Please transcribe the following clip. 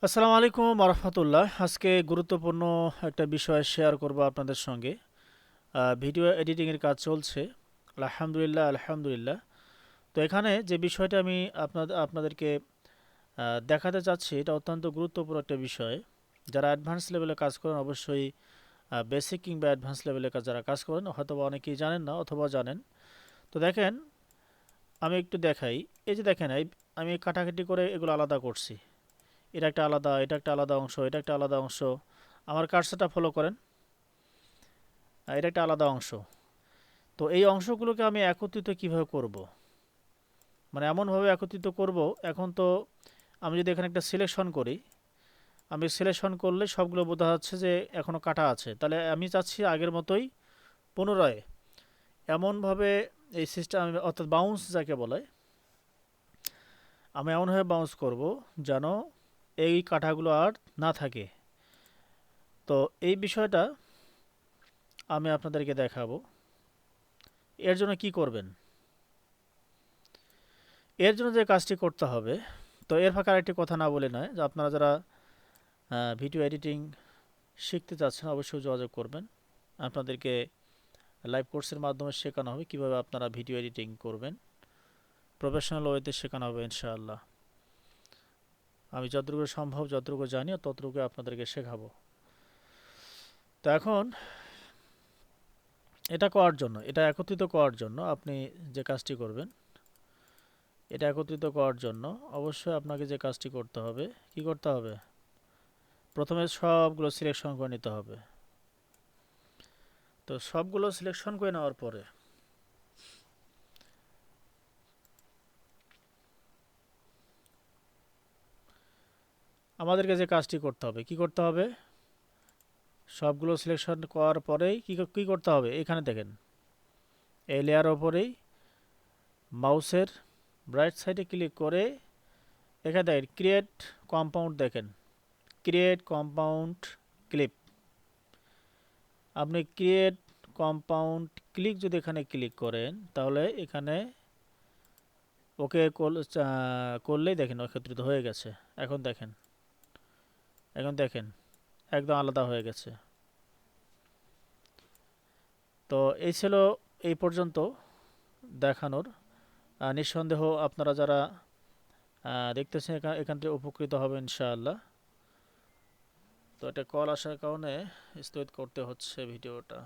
আসসালামু আলাইকুম রহমতুল্লাহ। আজকে গুরুত্বপূর্ণ একটা বিষয় শেয়ার করব আপনাদের সঙ্গে। ভিডিও এডিটিংয়ের কাজ চলছে। আলহামদুলিল্লাহ আলহামদুলিল্লাহ। তো এখানে যে বিষয়টা আমি আপনাদেরকে দেখাতে চাচ্ছি, এটা অত্যন্ত গুরুত্বপূর্ণ একটা বিষয়। যারা অ্যাডভান্স লেভেলে কাজ করেন, অবশ্যই বেসিক কিংবা অ্যাডভান্স লেভেলে যারা কাজ করেন হয়তো বা অনেকেই জানেন না অথবা জানেন। তো দেখেন, আমি একটু দেখাই। এই যে দেখেন, আমি কাটাকাটি করে এগুলো আলাদা করছি। এটা একটা আলাদা, এটা একটা আলাদা অংশ, এটা একটা আলাদা অংশ। আমার কার্সারটা ফলো করেন। এটা একটা আলাদা অংশ। তো এই অংশগুলোকে আমি একত্রিত কিভাবে করব, মানে এমনভাবে একত্রিত করব। এখন তো আমি যদি এখানে একটা সিলেকশন করি, আমি সিলেকশন করলে সবগুলো বোঝা যাচ্ছে যে এখনও কাটা আছে। তাহলে আমি চাচ্ছি আগের মতোই পুনরায় এমনভাবে এই সিস্টেম, অর্থাৎ বাউন্স যাকে বলে, আমি এমনভাবে বাউন্স করব যেন এই কাটাগুলো আর না থাকে। তো এই বিষয়টা আমি আপনাদেরকে দেখাবো। এর জন্য কি করবেন? এর জন্য যে কাজটি করতে হবে, তো এর ফাঁকে আরেকটি কথা না বলে নয়, যে আপনারা যারা ভিডিও এডিটিং শিখতে চাচ্ছেন অবশ্যই যোগাযোগ করবেন। আপনাদেরকে লাইভ কোর্সের মাধ্যমে শেখানো হবে কিভাবে আপনারা ভিডিও এডিটিং করবেন। প্রফেশনাল ওয়েতে শেখানো হবে ইনশাআল্লাহ। আমি যতটুকু সম্ভব, যতটুকু জানি ততটুকু আপনাদেরকে শেখাবো। তো এখন এটা করার জন্য, এটা একত্রিত করার জন্য আপনি যে কাজটি করবেন, এটা একত্রিত করার জন্য অবশ্যই আপনাকে যে কাজটি করতে হবে, কি করতে হবে? প্রথমে সবগুলো সিলেকশন করে নিতে হবে। তো সবগুলো সিলেকশন করে নেওয়ার পরে আমাদেরকে যে কাজটি করতে হবে, কি করতে হবে? সবগুলো সিলেকশন করার পরেই কি করতে হবে? এখানে দেখেন, এই লেয়ার ওপরেই মাউসের রাইট সাইডে ক্লিক করে এখানে দেখেন ক্রিয়েট কম্পাউন্ড, দেখেন ক্রিয়েট কম্পাউন্ড ক্লিপ। আপনি ক্রিয়েট কম্পাউন্ড ক্লিক যদি এখানে ক্লিক করেন, তাহলে এখানে ওকে করলেই দেখেন একত্রিত হয়ে গেছে। এখন দেখেন, এখন দেখেন একদম আলাদা হয়ে গেছে। তো এই ছিল এই পর্যন্ত দেখানোর। নিঃসন্দেহ আপনারা যারা দেখতেছেন এখান থেকে উপকৃত হবে ইনশাআল্লাহ। তো এটা কল আসার কারণে স্থগিত করতে হচ্ছে ভিডিওটা।